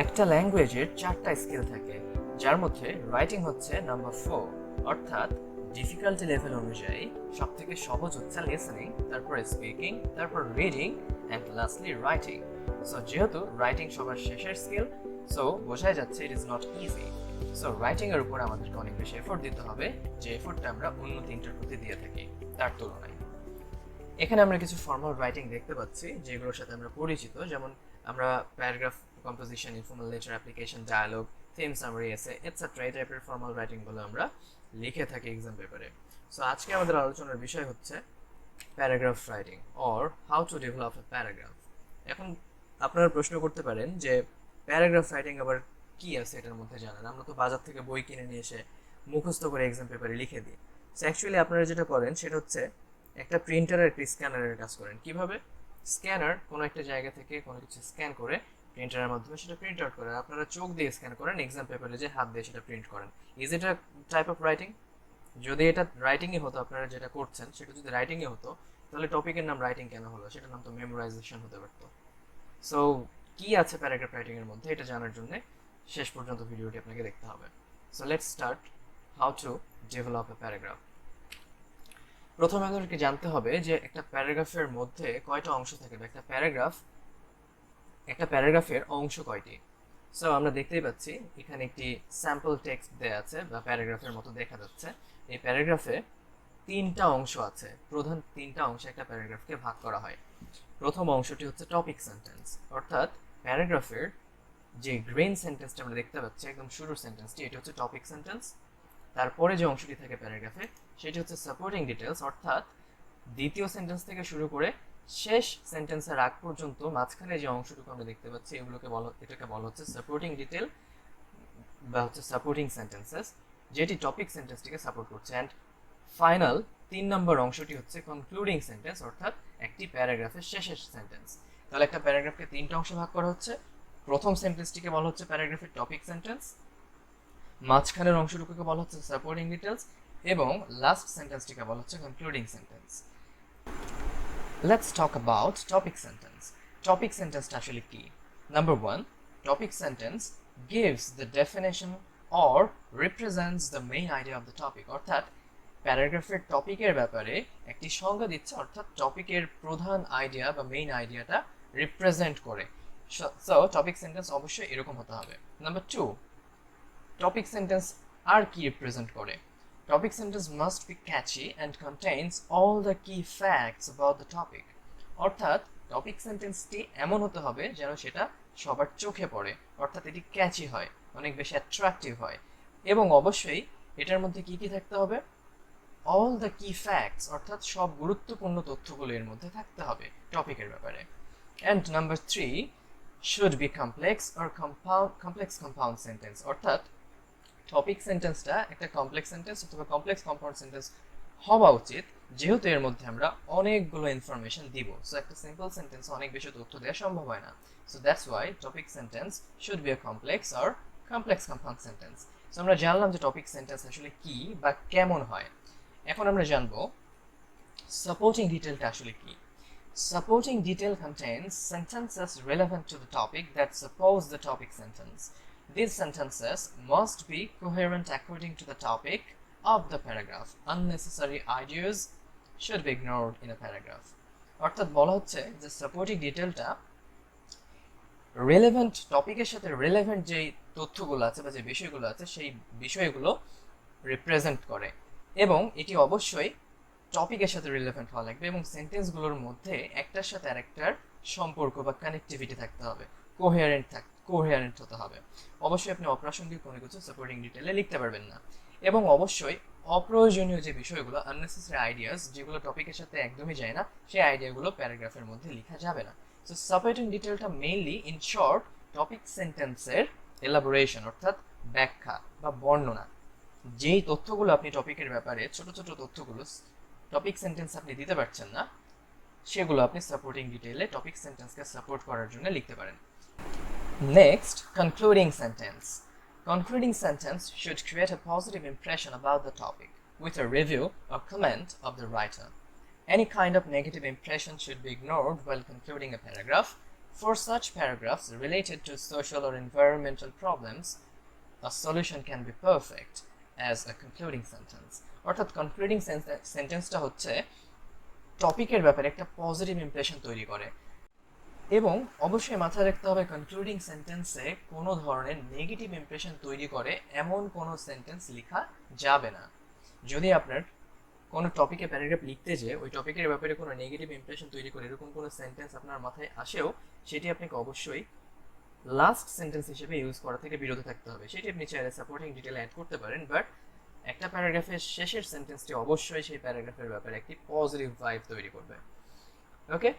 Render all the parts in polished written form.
একটা ল্যাঙ্গুয়েজের 4টা স্কিল থাকে, যার মধ্যে রাইটিং হচ্ছে নাম্বার 4, অর্থাৎ ডিফিকাল্টি লেভেল অনুযায়ী সব থেকে সহজ হচ্ছে লিসেনিং, তারপর স্পিকিং, তারপর reading and lastly writing. So যেহেতু রাইটিং সবার শেষের স্কিল, সো বোঝাই যাচ্ছে it is not easy. So writing এর উপর আমাদেরকে অনেক বেশি এফোর্ট দিতে হবে, যে এফোর্টটা আমরা অন্য তিনটার প্রতি দিয়ে থাকি তার তুলনায়। এখানে আমরা কিছু ফর্মাল রাইটিং দেখতে পাচ্ছি যেগুলোর সাথে আমরা পরিচিত, যেমন আমরা paragraph composition, informal letter, application, dialogue, theme, summary, essay etcetera এই টাইপের ফর্মাল রাইটিং বলে আমরা লিখে থাকি এক্সাম পেপারে। সো আজকে আমাদের আলোচনার বিষয় হচ্ছে paragraph writing or how to develop a paragraph. এখন আপনারা প্রশ্ন করতে পারেন যে প্যারাগ্রাফ রাইটিং আবার কি আছে এটার মধ্যে, জানেন? আমরা তো বাজার থেকে বই কিনে নিয়ে এসে মুখস্থ করে এক্সাম পেপারে লিখে দিই। সো অ্যাকচুয়ালি আপনারা যেটা করেন সেটা হচ্ছে একটা প্রিন্টার আর একটা স্ক্যানারের কাজ করেন। কিভাবে? স্ক্যানার কোনো একটা জায়গা থেকে কোনো কিছু স্ক্যান করে প্রিন্টারের মাধ্যমে সেটা প্রিন্ট আউট করে, আপনারা চোখ দিয়ে স্ক্যান করেন, এক্সাম পেপারে যে হাত দিয়ে সেটা প্রিন্ট করেন। Is it a type of writing? যদি এটা রাইটিংয়ে হতো, আপনারা যেটা করছেন সেটা যদি রাইটিংয়ে হতো, তাহলে টপিকের নাম রাইটিং কেন হলো? সেটার নাম তো মেমোরাইজেশন হতে পারতো। সো কি আছে প্যারাগ্রাফ রাইটিং এর মধ্যে, এটা জানার জন্য শেষ পর্যন্ত ভিডিওটি আপনাকে দেখতে হবে। So let's start how to develop a paragraph. প্রথমে আমাদেরকে জানতে হবে যে একটা প্যারাগ্রাফের মধ্যে কয়টা অংশ থাকে, বা একটা প্যারাগ্রাফের অংশ কয়টি। সো আমরা দেখতেই পাচ্ছি এখানে একটি স্যাম্পল টেক্সট দেয়া আছে বা প্যারাগ্রাফের মতো দেখা যাচ্ছে। এই প্যারাগ্রাফে তিনটা অংশ আছে, প্রধান তিনটা অংশে একটা প্যারাগ্রাফকে ভাগ করা হয়। প্রথম অংশটি হচ্ছে টপিক সেন্টেন্স, অর্থাৎ প্যারাগ্রাফের যে গ্রেন সেন্টেন্সটা আমরা দেখতে পাচ্ছি একদম শুরুর সেন্টেন্সটি, এটি হচ্ছে টপিক সেন্টেন্স। তারপরে যে অংশটি থাকে প্যারাগ্রাফে সেটি হচ্ছে সাপোর্টিং ডিটেলস, অর্থাৎ দ্বিতীয় সেন্টেন্স থেকে শুরু করে শেষ সেন্টেন্সের আগ পর্যন্ত মাঝখানে যে অংশটুকু আমরা দেখতে পাচ্ছি এটাকে বলা হচ্ছে সাপোর্টিং ডিটেল বা হচ্ছে সাপোর্টিং সেন্টেন্সেস, যেটি টপিক সেন্টেন্সটিকে সাপোর্ট করছে। অ্যান্ড ফাইনাল 3 নম্বর অংশটি হচ্ছে কনক্লুডিং সেন্টেন্স, অর্থাৎ একটি প্যারাগ্রাফের শেষের সেন্টেন্স। তাহলে একটা প্যারাগ্রাফকে তিনটা অংশে ভাগ করা হচ্ছে। প্রথম সেন্টেন্সটিকে বলা হচ্ছে প্যারাগ্রাফের টপিক সেন্টেন্স, মাঝখানের অংশটুকুকে বলা হচ্ছে সাপোর্টিং ডিটেলস, এবং লাস্ট সেন্টেন্সটিকে বলা হচ্ছে concluding sentence. Let's talk about topic sentence. Topic sentence আসলে কি? Number 1, topic sentence gives the definition or represents the main idea of the topic, অর্থাৎ প্যারাগ্রাফের টপিকের ব্যাপারে একটি সংজ্ঞা দিচ্ছে, অর্থাৎ টপিকের প্রধান আইডিয়া বা মেইন আইডিয়াটা রিপ্রেজেন্ট করে। সো টপিক সেন্টেন্স অবশ্যই এরকম হতে হবে। নাম্বার 2, টপিক সেন্টেন্স আর কি রিপ্রেজেন্ট করে? Topic sentence must be catchy and contains all the key facts about the topic. অর্থাৎ টপিক সেন্টেন্সটি এমন হতে হবে যেন সেটা সবার চোখে পড়ে, অর্থাৎ এটি ক্যাচি হয়, অনেক বেশি অ্যাট্রাকটিভ হয়, এবং অবশ্যই এটার মধ্যে কি কি থাকতে হবে? অল দ্য কি ফ্যাক্টস, অর্থাৎ সব গুরুত্বপূর্ণ তথ্যগুলো এর মধ্যে থাকতে হবে টপিকের ব্যাপারে। And number 3, should be complex or complex compound sentence, অর্থাৎ টপিক সেন্টেন্সটা একটা কমপ্লেক্স সেন্টেন্স অথবা কমপ্লেক্স কম্পাউন্ড সেন্টেন্স হওয়া উচিত, যেহেতু এর মধ্যে আমরা অনেকগুলো ইনফরমেশন দিব। সো একটা সিম্পল সেন্টেন্স অনেক বেশি তথ্য দেওয়া সম্ভব হয় না। So that's why topic sentence should be a complex or complex compound sentence. So আমরা জানলাম যে টপিক সেন্টেন্স আসলে কি বা কেমন হয়। এখন আমরা জানবো সাপোর্টিং ডিটেলটা আসলে কি। Supporting detail contains sentences relevant to the topic that support the topic sentence. These sentences must be coherent according to the topic of the paragraph. Unnecessary ideas should be ignored in a paragraph. অর্থাৎ বলা হচ্ছে যে supporting ডিটেলটা relevant টপিকের সাথে relevant যেই তথ্যগুলো আছে বা যে বিষয়গুলো আছে সেই বিষয়গুলো রিপ্রেজেন্ট করে, এবং এটি অবশ্যই টপিকের সাথে রিলেভেন্ট হওয়া লাগবে, এবং সেন্টেন্সগুলোর মধ্যে একটার সাথে আরেকটার সম্পর্ক বা কানেক্টিভিটি থাকতে হবে, কোহেরেন্ট হতে হবে। অবশ্যই আপনি অপ্রাসঙ্গিক কোনো কিছু সাপোর্টিং ডিটেলে লিখতে পারবেন না, এবং অবশ্যই অপ্রয়োজনীয় যে বিষয়গুলো, আননেসেসারি আইডিয়াস, যেগুলো টপিকের সাথে একদমই যায় না, সেই আইডিয়াগুলো প্যারাগ্রাফের মধ্যে লেখা যাবে না। সো সাপোর্টিং ডিটেলটা মেইনলি ইন শর্ট টপিক সেন্টেন্সের এলাবোরেশন, অর্থাৎ ব্যাখ্যা বা বর্ণনা। যেই তথ্যগুলো আপনি টপিকের ব্যাপারে ছোট ছোট তথ্যগুলো টপিক সেন্টেন্স আপনি দিতে পারছেন না, সেগুলো আপনি সাপোর্টিং ডিটেইলে টপিক সেন্টেন্সকে সাপোর্ট করার জন্য লিখতে পারেন। Next, concluding sentence. Concluding sentence should create a positive impression about the topic with a review or comment of the writer. Any kind of negative impression should be ignored while concluding a paragraph. For such paragraphs related to social or environmental problems, a solution can be perfect as a concluding sentence. অর্থাৎ concluding সেন্টেন্সটা হচ্ছে টপিকের ব্যাপারে একটা positive impression তৈরি করে, এবং অবশ্যই মাথায় রাখতে হবে কনক্লুডিং সেন্টেন্সে কোনো ধরনের নেগেটিভ ইমপ্রেশন তৈরি করে এমন কোনো সেন্টেন্স লেখা যাবে না। যদি আপনার কোনো টপিকে প্যারাগ্রাফ লিখতে যে ওই টপিকের ব্যাপারে কোনো নেগেটিভ ইমপ্রেশন তৈরি করে এরকম কোনো সেন্টেন্স আপনার মাথায় আসেও, সেটি আপনাকে অবশ্যই লাস্ট সেন্টেন্স হিসেবে ইউজ করা থেকে বিরত থাকতে হবে। সেটি আপনি চাইলে সাপোর্টিং ডিটেল অ্যাড করতে পারেন, বাট একটা প্যারাগ্রাফের শেষের সেন্টেন্সটি অবশ্যই সেই প্যারাগ্রাফের ব্যাপারে একটি পজিটিভ ভাইব তৈরি করবে। ওকে,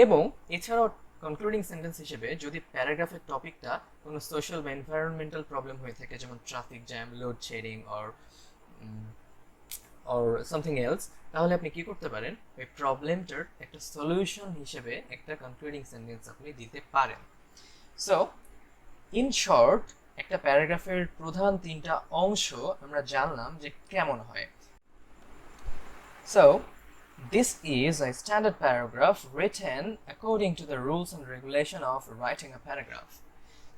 এবং এছাড়াও কনক্লুডিং সেন্টেন্স হিসেবে যদি প্যারাগ্রাফের টপিকটা কোনো সোশ্যাল বা এনভায়রনমেন্টাল প্রবলেম হয়ে থাকে, যেমন traffic jam, load shedding or something else, তাহলে আপনি কি করতে পারেন, ওই প্রবলেমটার একটা সলিউশন হিসেবে একটা কনক্লুডিং সেন্টেন্স আপনি দিতে পারেন। সো ইন শর্ট, একটা প্যারাগ্রাফের প্রধান তিনটা অংশ আমরা জানলাম যে কেমন হয়। So this is a standard paragraph written according to the rules and regulation of writing a paragraph.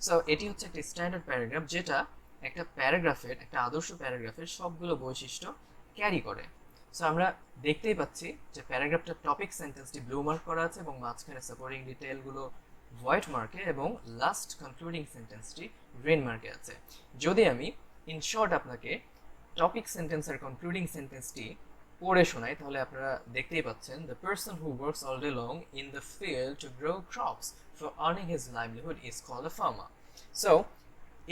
So এটি হচ্ছে একটা স্ট্যান্ডার্ড প্যারাগ্রাফ যেটা একটা প্যারাগ্রাফের, একটা আদর্শ প্যারাগ্রাফের সবগুলো বৈশিষ্ট্য ক্যারি করে। সো আমরা দেখতেই পাচ্ছি যে প্যারাগ্রাফটার টপিক সেন্টেন্সটি ব্লু মার্ক করা আছে এবং মাঝখানে সাপোর্টিং ডিটেলগুলো হোয়াইট মার্কে এবং লাস্ট কনক্লুডিং সেন্টেন্সটি গ্রিন মার্কে আছে। যদি আমি ইন শর্ট আপনাকে টপিক সেন্টেন্স আর কনক্লুডিং সেন্টেন্সটি পড়ে শোনাই, তাহলে আপনারা দেখতেই পাচ্ছেন, the person who works all day long in the field to grow crops for earning his livelihood is called a farmer. So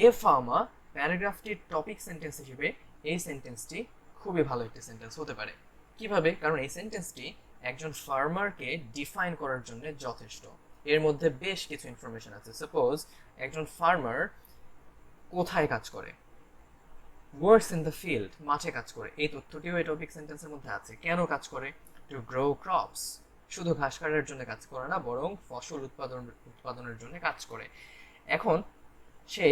a farmer প্যারাগ্রাফটির টপিক সেন্টেন্স হিসেবে এই সেন্টেন্সটি খুবই ভালো একটি সেন্টেন্স হতে পারে। কিভাবে? কারণ এই সেন্টেন্সটি একজন ফার্মারকে ডিফাইন করার জন্য যথেষ্ট। এর মধ্যে বেশ কিছু ইনফরমেশন আছে। সাপোজ একজন ফার্মার কোথায় কাজ করে, ওয়ার্কস ইন দ্য ফিল্ড, মাঠে কাজ করে, এই তথ্যটিও এই টপিক সেন্টেন্সের মধ্যে আছে। কেন কাজ করে? টু গ্রো ক্রপস, শুধু ঘাস কাটার জন্য কাজ করে না, বরং ফসল উৎপাদনের জন্য কাজ করে। এখন সে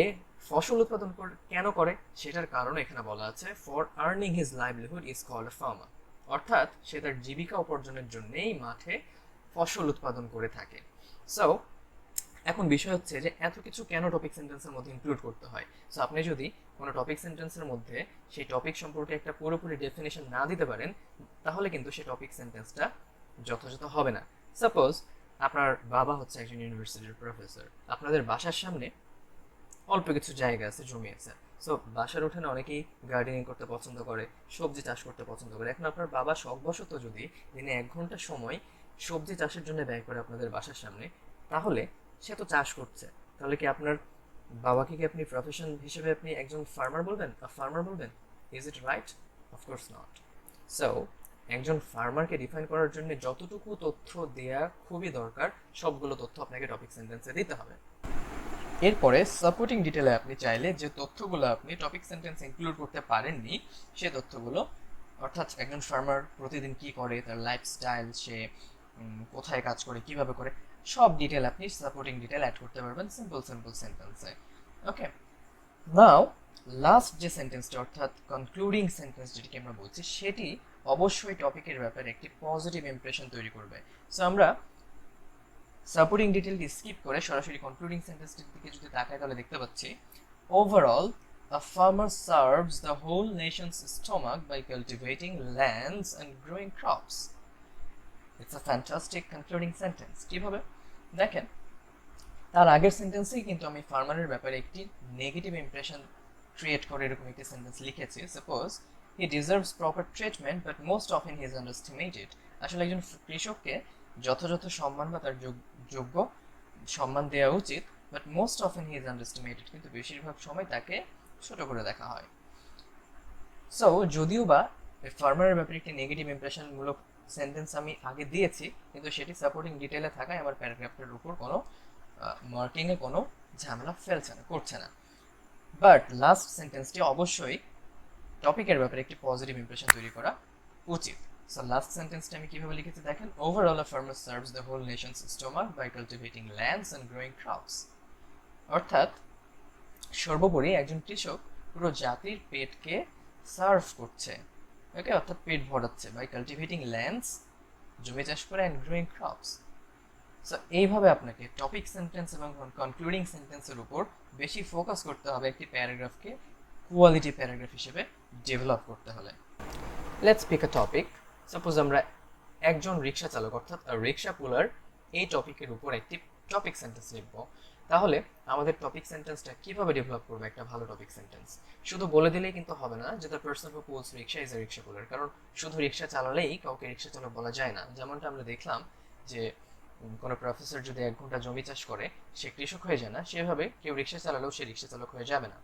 ফসল উৎপাদন কেন করে সেটার কারণ এখানে বলা আছে, for earning his livelihood is called a farmer, অর্থাৎ সে তার জীবিকা উপার্জনের জন্যই মাঠে ফসল উৎপাদন করে থাকে। সো এখন বিষয় হচ্ছে যে এত কিছু কেন টপিক সেন্টেন্সের মধ্যে ইনক্লুড করতে হয়। সো আপনি যদি কোনো টপিক সেন্টেন্সের মধ্যে সেই টপিক সম্পর্কে একটা পুরোপুরি ডেফিনেশন না দিতে পারেন, তাহলে কিন্তু সেই টপিক সেন্টেন্সটা যথাযথ হবে না। সাপোজ আপনার বাবা হচ্ছে একজন ইউনিভার্সিটির প্রফেসর, আপনাদের বাসার সামনে অল্প কিছু জায়গা আছে, জমি আছে। সো বাসার উঠানে অনেকেই গার্ডেনিং করতে পছন্দ করে, সবজি চাষ করতে পছন্দ করে। এখন আপনার বাবা শখবশত যদি দিনে 1 ঘন্টা সময় সবজি চাষের জন্য ব্যয় করে আপনাদের বাসার সামনে, তাহলে সে তো চাষ করছে, তাহলে কি আপনার বাবাকে কি আপনি প্রফেশন হিসেবে আপনি একজন ফার্মার বলবেন, ফার্মার বলবেন? Is it right? Of course not. So একজন ফার্মারকে ডিফাইন করার জন্য যতটুকু তথ্য দেওয়া খুবই দরকার, সবগুলো তথ্য আপনাকে টপিক সেন্টেন্সে দিতে হবে। এরপরে সাপোর্টিং ডিটেলে আপনি চাইলে যে তথ্যগুলো আপনি টপিক সেন্টেন্স ইনক্লুড করতে পারেননি, সে তথ্যগুলো, অর্থাৎ একজন ফার্মার প্রতিদিন কি করে, তার লাইফস্টাইল, সে কোথায় কাজ করে, কিভাবে করে, সব ডিটেল আপনি সাপোর্টিং ডিটেল অ্যাড করতে পারবেন সিম্পল সেন্টেন্সে। ওকে, নাও লাস্ট যে সেন্টেন্সটা, অর্থাৎ কনক্লুডিং সেন্টেন্স যেটিকে আমরা বলছি, সেটি অবশ্যই টপিকের ব্যাপারে একটি পজিটিভ ইমপ্রেশন তৈরি করবে। সো আমরা সাপোর্টিং ডিটেলটি স্কিপ করে সরাসরি কনক্লুডিং সেন্টেন্সটির দিকে যদি তাকাই, তাহলে দেখতে পাচ্ছি, overall a farmer serves the whole nation's stomach by cultivating lands and growing crops. It's a fantastic concluding sentence. কিভাবে? দেখেন, তার আগের সেন্টেন্সেই কিন্তু আমি ফার্মারের ব্যাপারে একটি নেগেটিভ ইমপ্রেশন ক্রিয়েট করে এরকম একটি সেন্টেন্স লিখেছি। Suppose he deserves proper treatment but most often he is underestimated. আসলে একজন কৃষককে যথাযথ সম্মান বা তার যোগ্য সম্মান দেওয়া উচিত, but most often he is underestimated, কিন্তু বেশিরভাগ সময় তাকে ছোট করে দেখা হয়। সো যদিও বা ফার্মারের ব্যাপারে একটি নেগেটিভ ইমপ্রেশন মূলক সেন্টেন্স আমি আগে দিয়েছি, কিন্তু সেটি সাপোর্টিং ডিটেলে থাকায় আমার প্যারাগ্রাফটার উপর কোনো মার্কিংয়ে কোনো ঝামেলা করছে না। বাট লাস্ট সেন্টেন্সটি অবশ্যই টপিকের ব্যাপারে একটি পজিটিভ ইমপ্রেশন তৈরি করা উচিত। সো লাস্ট সেন্টেন্সটা আমি কিভাবে লিখেছি দেখেন, overall a farmer serves the whole nations stomach by cultivating lands and growing crops, অর্থাৎ সর্বোপরি একজন কৃষক পুরো জাতির পেটকে সার্ভ করছে, ওকে, অর্থাৎ পেট ভরাচ্ছে, বাই কাল্টিভেটিং ল্যান্ডস, জমি চাষ করে, অ্যান্ড গ্রোয়িং ক্রপস। সো এইভাবে আপনাকে টপিক সেন্টেন্স এবং কনক্লুডিং সেন্টেন্সের উপর বেশি ফোকাস করতে হবে একটি প্যারাগ্রাফকে কোয়ালিটি প্যারাগ্রাফ হিসেবে ডেভেলপ করতে হলে। Let's pick a topic. Suppose আমরা একজন রিক্সা চালক অর্থাৎ রিক্সা পুলার এই টপিকের উপর একটি টপিক সেন্টেন্স লিখবো। তাহলে আমাদের টপিক সেন্টেন্সটা কিভাবে ডেভেলপ করবে একটা ভালো টপিক সেন্টেন্স? শুধু বলে দিলেই কিন্তু হবে না যে the person who pulls rickshaw is a rickshaw puller, কারণ শুধু রিক্সা চালালেই কাউকে রিক্সা চালক বলা যায় না। যেমনটা আমরা দেখলাম যে কোনো প্রফেসর যদি 1 ঘন্টা জমি চাষ করে সে কৃষক হয়ে যায় না, সেভাবে কেউ রিক্সা চালালেও সে রিক্সা চালক হয়ে যাবে না,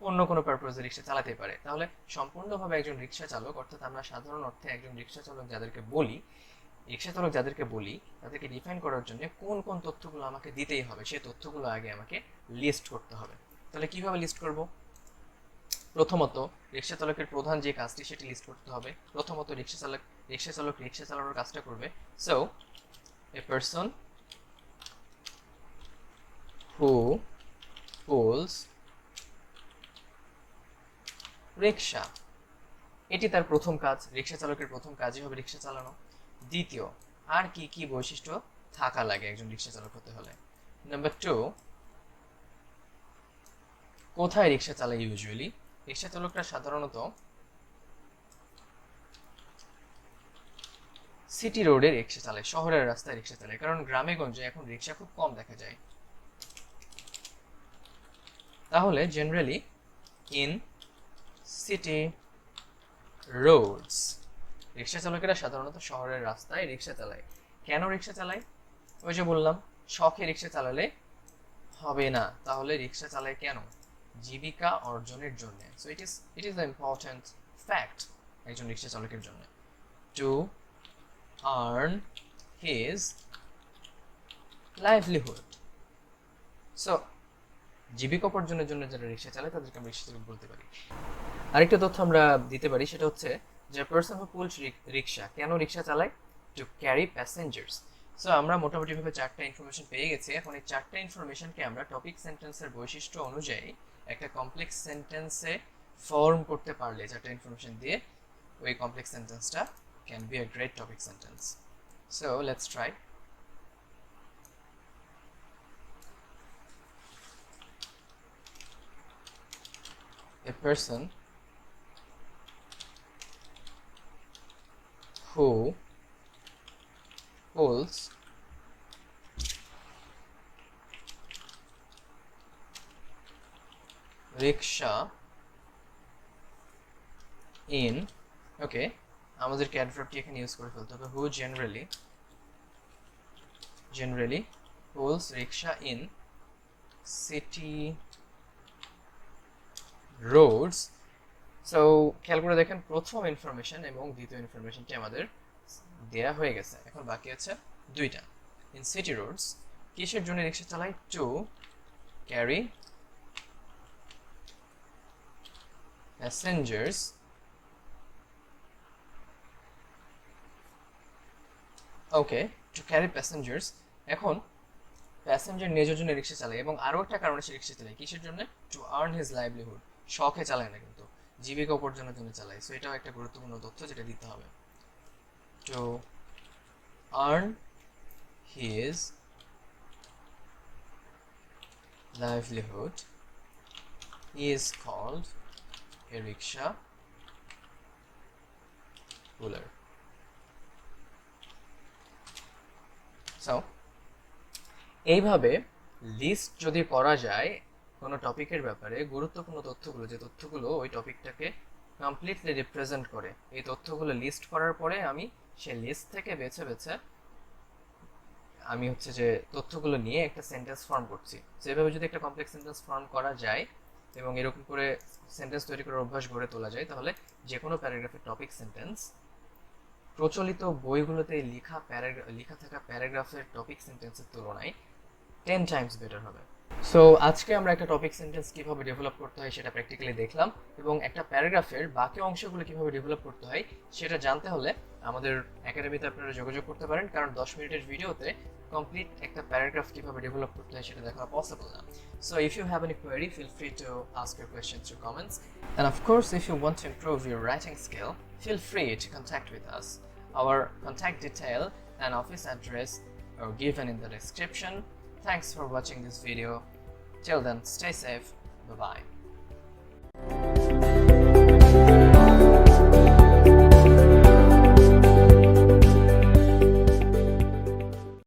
অন্য কোনো পারপোজে রিক্সা চালাতে পারে। তাহলে সম্পূর্ণভাবে একজন রিক্সা চালক অর্থাৎ আমরা সাধারণ অর্থে একজন রিক্সা চালক যাদেরকে বলি তাদেরকে ডিফাইন করার জন্য কোন কোন তথ্যগুলো আমাকে দিতেই হবে সেই তথ্যগুলো আগে আমাকে লিস্ট করতে হবে। তাহলে কিভাবে লিস্ট করব? প্রথমত রিক্সা চালকের প্রধান যে কাজটি সেটি লিস্ট করতে হবে। প্রথমত রিক্সা চালক রিক্সা চালানোর কাজটা করবে। So a person who pulls rickshaw, এটি তার প্রথম কাজ। রিক্সা চালকের প্রথম কাজই হবে রিক্সা চালানো। দ্বিতীয়, আর কি কি বৈশিষ্ট্য থাকা লাগে একজন রিক্সা চালক হতে হলে? নাম্বার 2, কোথায় রিক্সা চালায় ইউজুয়ালি? রিক্সা চালকরা সাধারণত সিটি রোডে রিক্সা চালায়, শহরের রাস্তায় রিক্সা চালায়, কারণ গ্রামে গঞ্জে এখন রিক্সা খুব কম দেখা যায়। তাহলে জেনারেলি ইন সিটি রোডস, রিক্সা চালকেরা সাধারণত শহরের রাস্তায় রিক্সা চালায়। কেন রিক্সা চালায়? ওই যে বললাম, শখে রিক্সা চালালে হবে না। তাহলে রিক্সা চালায় কেন? জীবিকা অর্জনের জন্য। So it is the important fact একজন রিক্সা চালকের জন্য, two earn his livelihood. So জীবিকা উপার্জনের জন্য যারা রিক্সা চালায় তাদেরকে আমরা রিক্সা চালক বলতে পারি। আরেকটা তথ্য আমরা দিতে পারি, সেটা হচ্ছে যে পারসন হু পুলস রিক্সা কেন রিক্সা চালায়? To carry passengers. সো আমরা মোটামুটিভাবে 4টা ইনফরমেশন পেয়ে গেছি। এখন এই 4টা ইনফরমেশনকে আমরা টপিক সেন্টেন্সের বৈশিষ্ট্য অনুযায়ী একটা কমপ্লেক্স সেন্টেন্সে ফর্ম করতে পারলে 4টা ইনফরমেশন দিয়ে ওই কমপ্লেক্স সেন্টেন্সটা can be a great topic sentence. So let's try. A person who pulls rickshaw in, ওকে, আমাদেরকে অ্যাডভার্বটি এখানে ইউজ করে ফেলতে হবে। who generally pulls rickshaw in city roads. So খেয়াল করে দেখেন, প্রথম ইনফরমেশন এবং দ্বিতীয় ইনফরমেশনটি আমাদের দেয়া হয়ে গেছে। এখন বাকি আছে 2টা। ইন সিটি রোডস কিসের জন্য রিক্সা চালায়? To carry passengers okay, to carry passengers. এখন প্যাসেঞ্জার নেওয়ার জন্য রিক্সা চালায় এবং আরও একটা কারণে সে রিক্সা চালায়। কিসের জন্য? Two earn his livelihood. শখে চালায় না, কিন্তু জীবিকা উপার্জনের জন্য চালায়। সো এটাও একটা গুরুত্বপূর্ণ তথ্য যেটা দিতে হবে। To earn his livelihood is called a rickshaw puller. So এইভাবে লিস্ট যদি করা যায় কোনো টপিকের ব্যাপারে, গুরুত্বপূর্ণ তথ্যগুলো, যে তথ্যগুলো ওই টপিকটাকে কমপ্লিটলি রিপ্রেজেন্ট করে, এই তথ্যগুলো লিস্ট করার পরে আমি সেই লিস্ট থেকে বেছে বেছে আমি হচ্ছে যে তথ্যগুলো নিয়ে একটা সেন্টেন্স ফর্ম করছি। সেভাবে যদি একটা কমপ্লেক্স সেন্টেন্স ফর্ম করা যায় এবং এরকম করে সেন্টেন্স তৈরি করার অভ্যাস গড়ে তোলা যায়, তাহলে যে কোনো প্যারাগ্রাফের টপিক সেন্টেন্স প্রচলিত বইগুলোতে লেখা থাকা প্যারাগ্রাফের টপিক সেন্টেন্সের তুলনায় 10 টাইমস বেটার হবে। সো আজকে আমরা একটা টপিক সেন্টেন্স কিভাবে ডেভেলপ করতে হয় সেটা প্র্যাকটিক্যালি দেখলাম, এবং একটা প্যারাগ্রাফের বাকি অংশগুলো কিভাবে ডেভেলপ করতে হয় সেটা জানতে হলে আমাদের একাডেমিতে আপনারা যোগাযোগ করতে পারেন, কারণ 10 মিনিটের ভিডিওতে কমপ্লিট একটা প্যারাগ্রাফ কিভাবে ডেভেলপ করতে হয় সেটা দেখা পসিবল না। So if you have any query, feel free to ask your questions through comments. And of course, if you want to improve your writing skill, feel free to contact with us. Our contact detail and office address or given in the description. Thanks for watching this video. Till then, stay safe. Bye-bye.